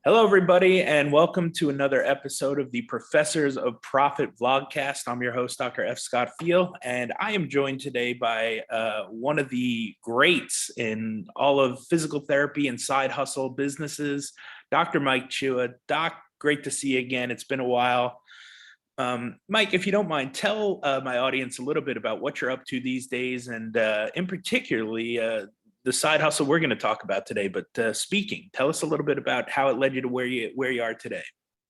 Hello, everybody, and welcome to another episode of the Professors of Profit vlogcast. I'm your host, Dr. F Scott Feil, and I am joined today by one of the greats in all of physical therapy and side hustle businesses, Dr. Mike Chua. Doc, great to see you again. It's been a while. Mike, if you don't mind, tell my audience a little bit about what you're up to these days, and in particularly the side hustle we're going to talk about today. But speaking, tell us a little bit about how it led you to where you are today.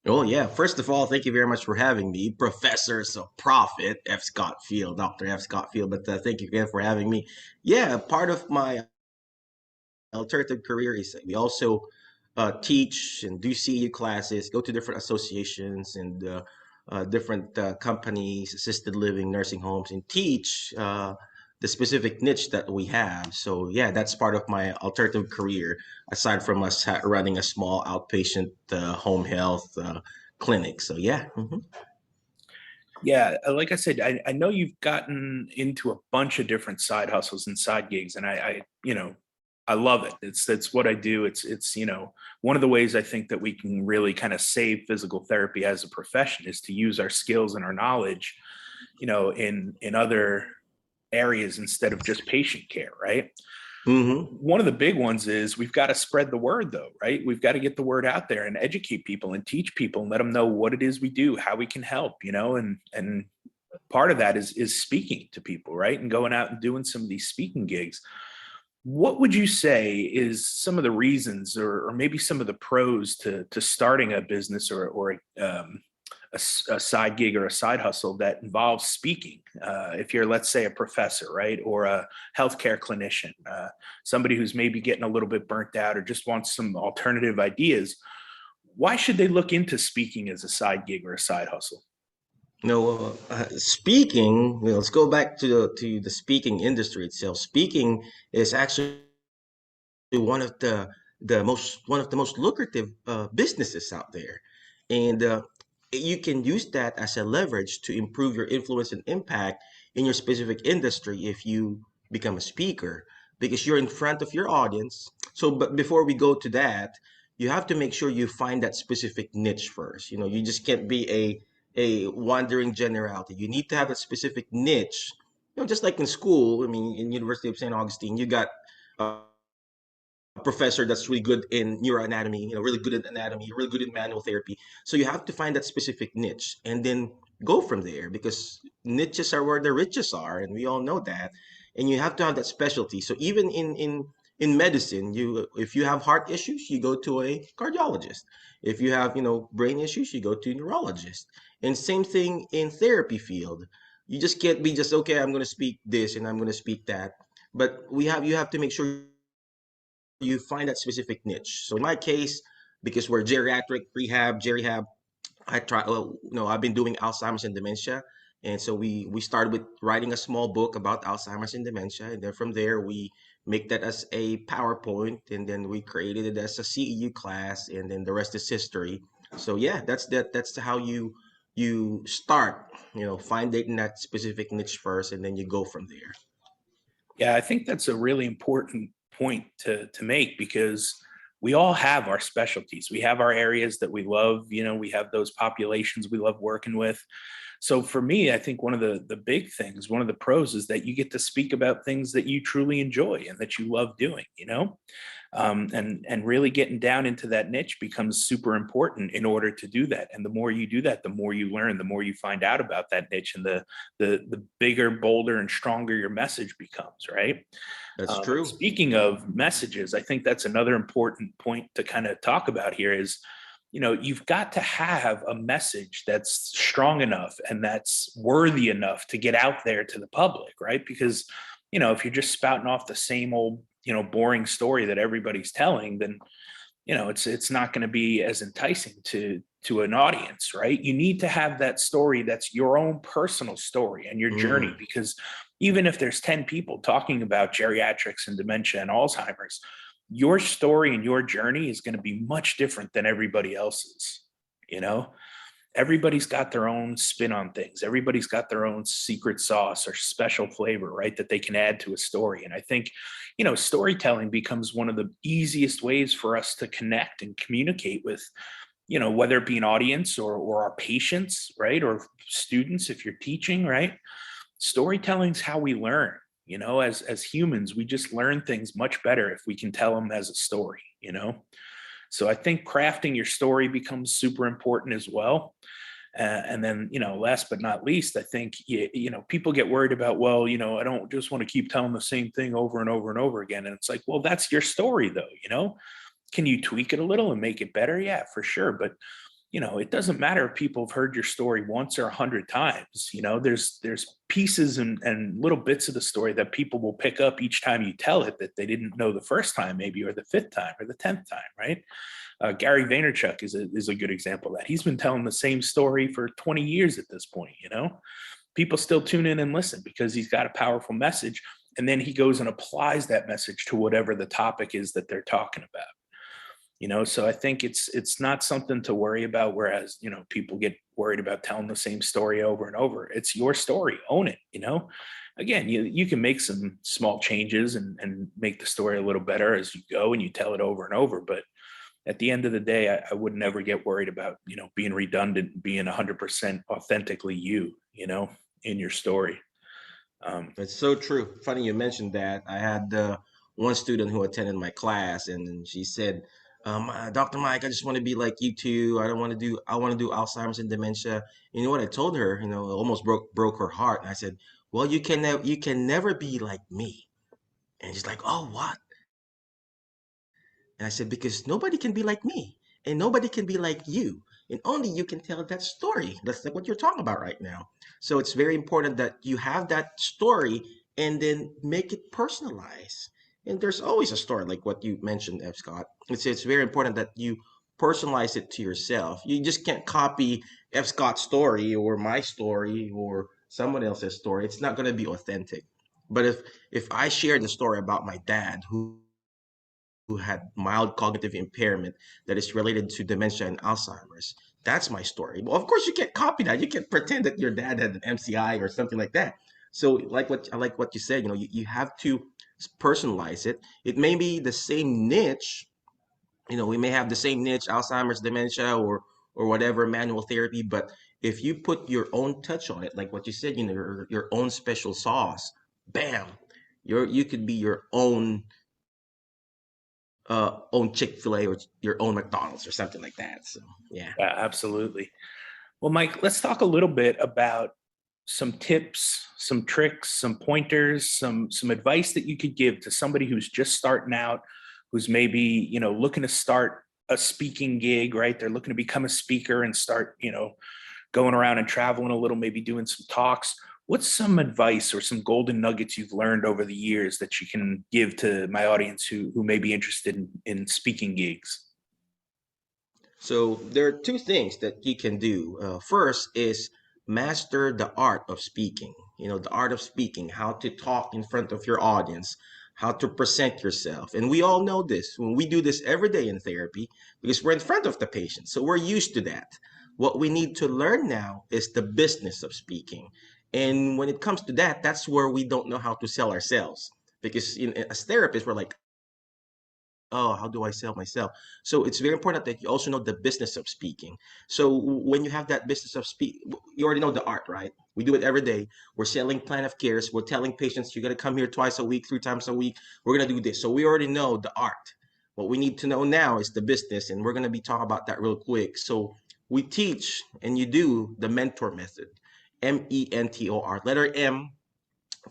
Oh yeah. First of all, thank you very much for having me, Professors of Profit, F Scott Feil, Dr. F Scott Feil. But thank you again for having me. Yeah, part of my alternative career is we also teach and do CEU classes, go to different associations and different companies, assisted living, nursing homes, and teach the specific niche that we have. So yeah, that's part of my alternative career, aside from us running a small outpatient home health clinic. So yeah. Yeah, like I said, I know you've gotten into a bunch of different side hustles and side gigs, and I love it. It's what I do. It's one of the ways I think that we can really kind of save physical therapy as a profession is to use our skills and our knowledge, in other areas instead of just patient care, right? Hmm. One of the big ones is we've got to spread the word, though, right? We've got to get the word out there and educate people and teach people and let them know what it is we do, how we can help, and part of that is speaking to people, right? And going out and doing some of these speaking gigs. What would you say is some of the reasons or maybe some of the pros to starting a business or a side gig or a side hustle that involves speaking? If you're, let's say, a professor, right, or a healthcare clinician, somebody who's maybe getting a little bit burnt out or just wants some alternative ideas, why should they look into speaking as a side gig or a side hustle? No, speaking. Let's go back to the speaking industry itself. Speaking is actually one of the most lucrative businesses out there, and you can use that as a leverage to improve your influence and impact in your specific industry if you become a speaker, because you're in front of your audience. So, but before we go to that, you have to make sure you find that specific niche first. You just can't be a wandering generality. You need to have a specific niche. Just like in school. I mean, in University of St. Augustine, you got a professor that's really good in neuroanatomy, really good in anatomy, really good in manual therapy. So you have to find that specific niche and then go from there, because niches are where the riches are, and we all know that. And you have to have that specialty. So even in medicine, if you have heart issues, you go to a cardiologist. If you have, brain issues, you go to a neurologist. And same thing in therapy field. You just can't be just, okay, I'm going to speak this and I'm going to speak that. But you have to make sure you find that specific niche. So in my case, because we're geriatric rehab, gerihab, I've been doing Alzheimer's and dementia, and so we started with writing a small book about Alzheimer's and dementia, and then from there we make that as a PowerPoint, and then we created it as a CEU class, and then the rest is history. So yeah, that's how you start, finding that specific niche first, and then you go from there. Yeah, I think that's a really important point to make because we all have our specialties. We have our areas that we love. We have those populations we love working with. So for me, I think one of the big things, one of the pros is that you get to speak about things that you truly enjoy and that you love doing. And really getting down into that niche becomes super important in order to do that. And the more you do that, the more you learn, the more you find out about that niche, and the bigger, bolder, and stronger your message becomes, right? That's true. Speaking of messages, I think that's another important point to kind of talk about here is, you've got to have a message that's strong enough and that's worthy enough to get out there to the public, right? Because, if you're just spouting off the same old, boring story that everybody's telling, then, it's not going to be as enticing to an audience, right? You need to have that story that's your own personal story and your journey, Mm, because even if there's 10 people talking about geriatrics and dementia and Alzheimer's, your story and your journey is going to be much different than everybody else's, you know? everybody's got their own spin on things. Everybody's got their own secret sauce or special flavor, right? That they can add to a story. And I think, storytelling becomes one of the easiest ways for us to connect and communicate with, whether it be an audience or our patients, right? Or students, if you're teaching, right? Storytelling's how we learn. As humans, we just learn things much better if we can tell them as a story. So I think crafting your story becomes super important as well. And then, last but not least, I think, people get worried about, well, I don't just want to keep telling the same thing over and over and over again. And it's like, well, that's your story though. Can you tweak it a little and make it better? Yeah, for sure. But it doesn't matter if people have heard your story once or 100 times. There's pieces and little bits of the story that people will pick up each time you tell it that they didn't know the first time, maybe, or the fifth time or the 10th time, right? Gary Vaynerchuk is a good example of that. He's been telling the same story for 20 years at this point. People still tune in and listen because he's got a powerful message, and then he goes and applies that message to whatever the topic is that they're talking about. So I think it's not something to worry about, whereas people get worried about telling the same story over and over. It's your story, own it. Again, you can make some small changes and make the story a little better as you go and you tell it over and over. But at the end of the day, I would never get worried about being redundant, being 100% authentically in your story. It's so true. Funny you mentioned that. I had one student who attended my class, and she said, "Dr. Mike, I just want to be like you too. I want to do Alzheimer's and dementia." You know what I told her? It almost broke her heart. And I said, "Well, you can never be like me." And she's like, "Oh, what?" And I said, because nobody can be like me and nobody can be like you. And only you can tell that story. That's like what you're talking about right now. So it's very important that you have that story and then make it personalized. And there's always a story, like what you mentioned, F. Scott. It's very important that you personalize it to yourself. You just can't copy F. Scott's story or my story or someone else's story. It's not going to be authentic. But if I share the story about my dad who had mild cognitive impairment that is related to dementia and Alzheimer's. That's my story. Well, of course, you can't copy that. You can't pretend that your dad had an MCI or something like that. So, like what you said, you have to personalize it. It may be the same niche. We may have the same niche, Alzheimer's, dementia, or whatever, manual therapy. But if you put your own touch on it, like what you said, your own special sauce, bam, you could be your own Chick-fil-A or your own McDonald's or something like that. So yeah. Yeah, absolutely. Well, Mike, let's talk a little bit about some tips, some tricks, some pointers, some advice that you could give to somebody who's just starting out, who's maybe, looking to start a speaking gig, right? They're looking to become a speaker and start, going around and traveling a little, maybe doing some talks. What's some advice or some golden nuggets you've learned over the years that you can give to my audience who may be interested in speaking gigs? So there are two things that you can do. First is master the art of speaking. The art of speaking, how to talk in front of your audience, how to present yourself. And we all know this when we do this every day in therapy because we're in front of the patient. So we're used to that. What we need to learn now is the business of speaking. And when it comes to that, that's where we don't know how to sell ourselves. Because as therapists, we're like, oh, how do I sell myself? So it's very important that you also know the business of speaking. So when you have that business of speak, you already know the art, right? We do it every day. We're selling plan of cares. We're telling patients, you're going to come here twice a week, 3 times a week. We're going to do this. So we already know the art. What we need to know now is the business. And we're going to be talking about that real quick. So we teach and you do the mentor method, MENTOR. Letter M,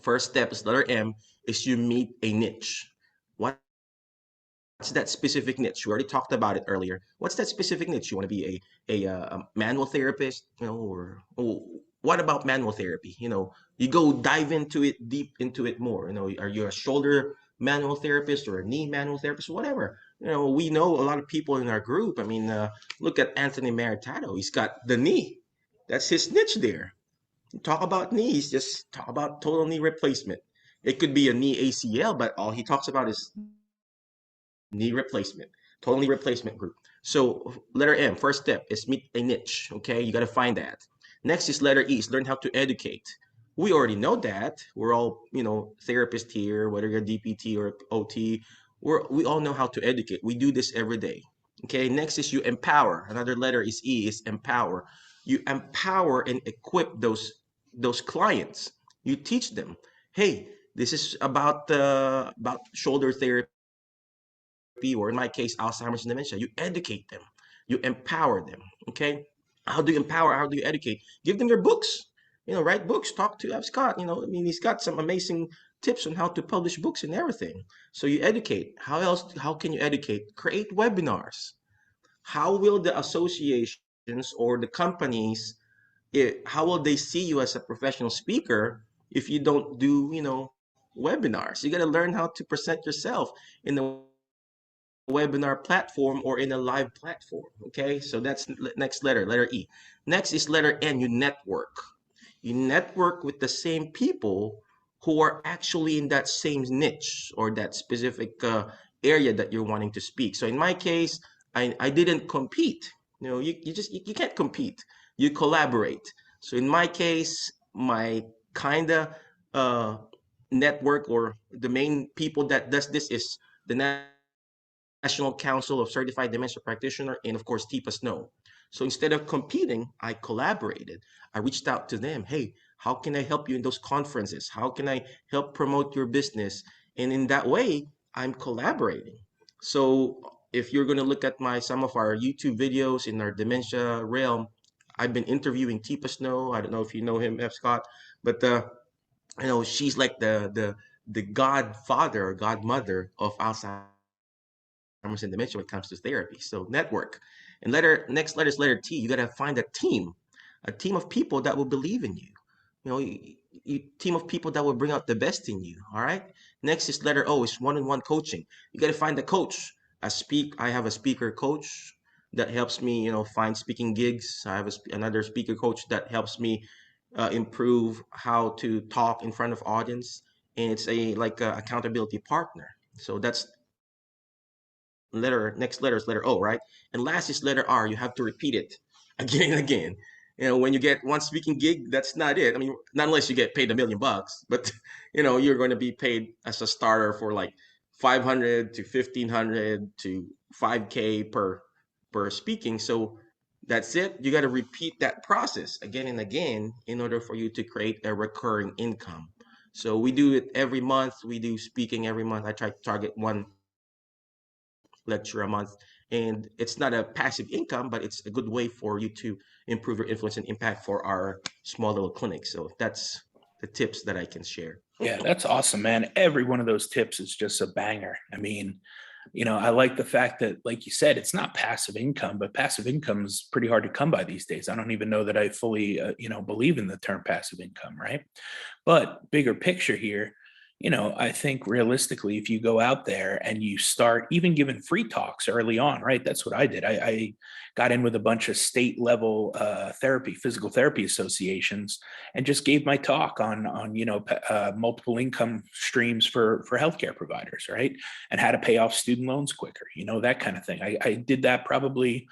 first step is letter M, is you meet a niche. What's that specific niche? We already talked about it earlier. What's that specific niche? You want to be a manual therapist, or what about manual therapy? You go dive into it, deep into it more. Are you a shoulder manual therapist or a knee manual therapist, whatever? We know a lot of people in our group. I mean, look at Anthony Maritato. He's got the knee. That's his niche there. Talk about knees, just talk about total knee replacement. It could be a knee ACL, but all he talks about is knee replacement. totally replacement group. So letter M, first step is meet a niche. Okay, you got to find that. Next is letter E, is learn how to educate. We already know that. We're all, therapists here, whether you're DPT or OT, we all know how to educate. We do this every day. Okay, next is you empower. Another letter is E, is empower. You empower and equip those clients. You teach them, hey, this is about shoulder therapy, or in my case, Alzheimer's and dementia. You educate them, you empower them. Okay, how do you empower? How do you educate? Give them your books. Write books. Talk to F Scott. I mean, he's got some amazing tips on how to publish books and everything. So you educate. How else? How can you educate? Create webinars. How will the associations or the companies, how will they see you as a professional speaker if you don't do, webinars? You got to learn how to present yourself in the webinar platform or in a live platform. Okay, so that's next letter E. Next is letter N. You network. You network with the same people who are actually in that same niche or that specific area that you're wanting to speak. So in my case, I didn't compete. You can't compete. You collaborate. So in my case, my kind of uh, network, or the main people that does this, is the National Council of Certified Dementia Practitioner, and of course, TIPA Snow. So instead of competing, I collaborated. I reached out to them. Hey, how can I help you in those conferences? How can I help promote your business? And in that way, I'm collaborating. So if you're going to look at some of our YouTube videos in our dementia realm, I've been interviewing TIPA Snow. I don't know if you know him, F. Scott, but she's like the godfather or godmother of Alzheimer's and dementia when it comes to therapy. So network. And next letter is letter T. You got to find a team of people that will believe in you. Team of people that will bring out the best in you. All right. Next is letter O, is one-on-one coaching. You got to find a coach. I have a speaker coach that helps me, find speaking gigs. I have another speaker coach that helps me improve how to talk in front of audience, and it's a accountability partner. So that's next letter is letter O, right? And last is letter R. You have to repeat it again and again. When you get one speaking gig, that's not it. I mean, not unless you get paid $1 million, but you're going to be paid as a starter for like 500 to 1500 to 5K per speaking. So that's it. You got to repeat that process again and again in order for you to create a recurring income. So we do it every month. We do speaking every month. I try to target one lecture a month, and it's not a passive income, but it's a good way for you to improve your influence and impact for our small little clinic. So that's the tips that I can share. Yeah, that's awesome, man. Every one of those tips is just a banger. I mean, I like the fact that, like you said, it's not passive income, but passive income is pretty hard to come by these days. I don't even know that I fully, believe in the term passive income, right? But bigger picture here, I think realistically, if you go out there and you start even giving free talks early on, right? That's what I did. I got in with a bunch of state level physical therapy associations, and just gave my talk on multiple income streams for healthcare providers, right? And how to pay off student loans quicker, that kind of thing. I did that probably,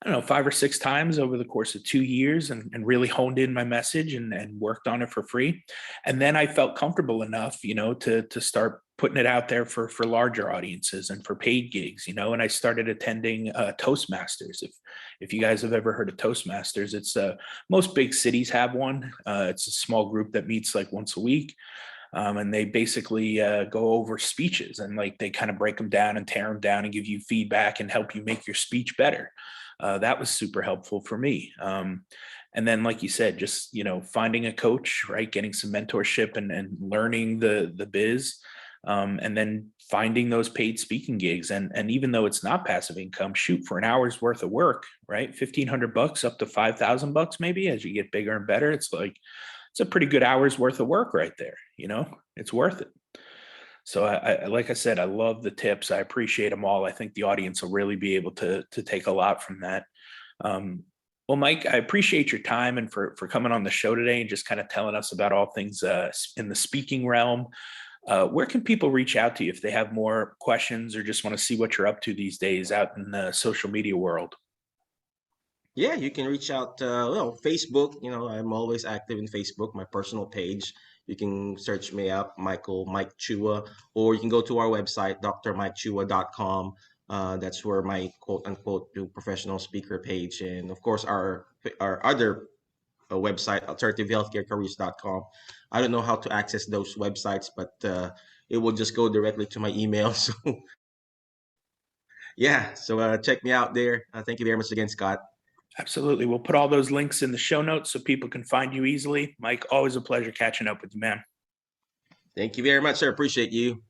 I don't know, 5 or 6 times over the course of 2 years, and really honed in my message and worked on it for free. And then I felt comfortable enough, to start putting it out there for larger audiences and for paid gigs, and I started attending Toastmasters. If you guys have ever heard of Toastmasters, it's most big cities have one. It's a small group that meets like once a week. And they basically go over speeches, and like they kind of break them down and tear them down and give you feedback and help you make your speech better. That was super helpful for me. And then, like you said, just, finding a coach, right? Getting some mentorship and learning the biz. And then finding those paid speaking gigs. And even though it's not passive income, shoot for an hour's worth of work, right? $1,500 up to $5,000 maybe as you get bigger and better. It's a pretty good hour's worth of work right there. It's worth it. So like I said, I love the tips. I appreciate them all. I think the audience will really be able to take a lot from that. Well, Mike, I appreciate your time and for coming on the show today and just kind of telling us about all things in the speaking realm. Where can people reach out to you if they have more questions or just want to see what you're up to these days out in the social media world? Yeah, you can reach out, Facebook. I'm always active in Facebook, my personal page. You can search me up, Mike Chua, or you can go to our website, drmikechua.com. That's where my quote unquote new professional speaker page, and of course our other website, alternativehealthcarecareers.com. I don't know how to access those websites, but it will just go directly to my email. So yeah, so check me out there. Thank you very much again, Scott. Absolutely. We'll put all those links in the show notes so people can find you easily. Mike, always a pleasure catching up with you, man. Thank you very much, sir. Appreciate you.